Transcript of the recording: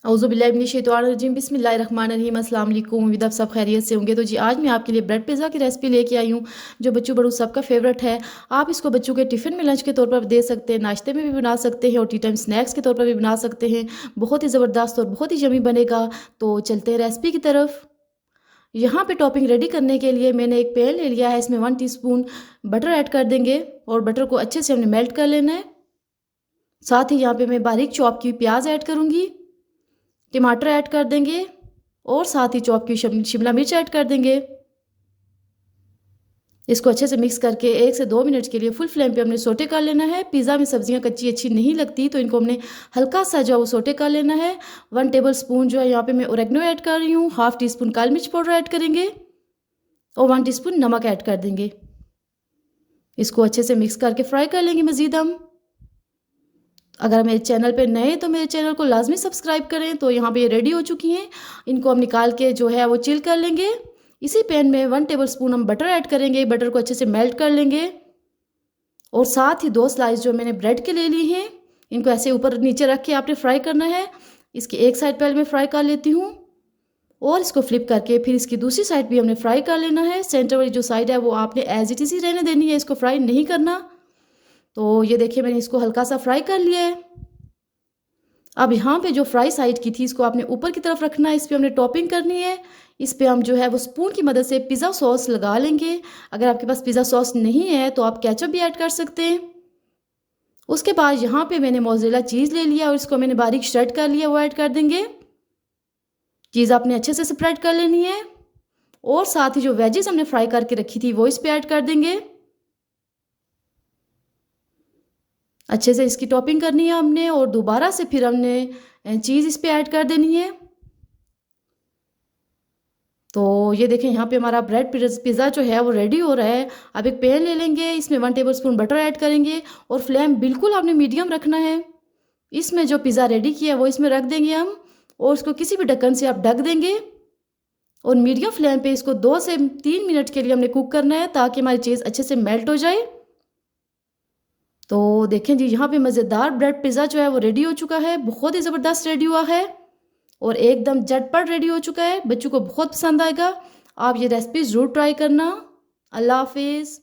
औज़ुबिल्लाहिमिनश्शैतानिर्रजीम बिस्मिल्लाहिर्रहमानिर्रहीम। अस्सलाम वालेकुम। उम्मीद आप सब खैरियत से होंगे। तो जी आज मैं आपके लिए ब्रेड पिज़्ज़ा की रेसिपी लेके आई हूँ, जो बच्चों बड़ों सबका फेवरेट है। आप इसको बच्चों के टिफ़िन में लंच के तौर पर दे सकते हैं, नाश्ते में भी बना सकते हैं और टी टाइम स्नैक्स के तौर पर भी बना सकते हैं। बहुत ही ज़बरदस्त और बहुत ही यम्मी बनेगा। तो चलते हैं रेसिपी की तरफ। यहाँ पे टॉपिंग रेडी करने के लिए मैंने एक पैन ले लिया है। इसमें 1 टीस्पून बटर ऐड कर देंगे और बटर को अच्छे से हमने मेल्ट कर लेना है। साथ ही यहाँ पे मैं बारीक चॉप की प्याज ऐड करूँगी, टमाटर ऐड कर देंगे और साथ ही चॉप की शिमला मिर्च ऐड कर देंगे। इसको अच्छे से मिक्स करके 1 से 2 मिनट के लिए फुल फ्लेम पे हमने सोटे कर लेना है। पिज़्ज़ा में सब्जियां कच्ची अच्छी नहीं लगती, तो इनको हमने हल्का सा जो वो सोटे कर लेना है। 1 टेबल स्पून जो है यहाँ पे मैं ओरेगनो ऐड कर रही हूँ, हाफ टी स्पून काली मिर्च पाउडर ऐड करेंगे और 1 टीस्पून नमक ऐड कर देंगे। इसको अच्छे से मिक्स करके फ्राई कर लेंगे मज़ीद हम। अगर मेरे चैनल पे नए हैं तो मेरे चैनल को लाजमी सब्सक्राइब करें। तो यहाँ पे ये रेडी हो चुकी हैं, इनको हम निकाल के जो है वो चिल कर लेंगे। इसी पैन में 1 टेबल स्पून हम बटर ऐड करेंगे, बटर को अच्छे से मेल्ट कर लेंगे और साथ ही 2 स्लाइस जो मैंने ब्रेड के ले ली हैं, इनको ऐसे ऊपर नीचे रख के आपने फ्राई करना है। इसकी एक साइड पहले मैं फ्राई कर लेती हूँ और इसको फ्लिप करके फिर इसकी दूसरी साइड भी हमने फ्राई कर लेना है। सेंटर वाली जो साइड है वो आपने एज इट इज़ ही रहने देनी है, इसको फ्राई नहीं करना। तो ये देखिए मैंने इसको हल्का सा फ्राई कर लिया है। अब यहाँ पे जो फ्राई साइड की थी इसको आपने ऊपर की तरफ रखना है, इस पर हमने टॉपिंग करनी है। इस पर हम जो है वो स्पून की मदद से पिज़्ज़ा सॉस लगा लेंगे। अगर आपके पास पिज़्ज़ा सॉस नहीं है तो आप केचप भी ऐड कर सकते हैं। उसके बाद यहाँ पे मैंने मोज़रेला चीज़ ले लिया और इसको मैंने बारीक श्रेड कर लिया, वो ऐड कर देंगे। चीज़ आपने अच्छे से स्प्रेड कर लेनी है और साथ ही जो वेजेस हमने फ्राई करके रखी थी वो इस पर ऐड कर देंगे। अच्छे से इसकी टॉपिंग करनी है हमने और दोबारा से फिर हमने चीज़ इस पर ऐड कर देनी है। तो ये देखें यहाँ पे हमारा ब्रेड पिज़्ज़ा जो है वो रेडी हो रहा है। अब एक पैन ले लेंगे, इसमें 1 टेबल स्पून बटर ऐड करेंगे और फ्लेम बिल्कुल आपने मीडियम रखना है। इसमें जो पिज़्ज़ा रेडी किया है वो इसमें रख देंगे हम और इसको किसी भी ढक्कन से आप ढक देंगे और मीडियम फ्लेम पे इसको 2 से 3 मिनट के लिए हमने कुक करना है, ताकि हमारी चीज़ अच्छे से मेल्ट हो जाए। तो देखें जी यहाँ पे मज़ेदार ब्रेड पिज़्ज़ा जो है वो रेडी हो चुका है, बहुत ही ज़बरदस्त रेडी हुआ है और एकदम झटपट रेडी हो चुका है। बच्चों को बहुत पसंद आएगा। आप ये रेसिपी ज़रूर ट्राई करना। अल्लाह हाफिज़।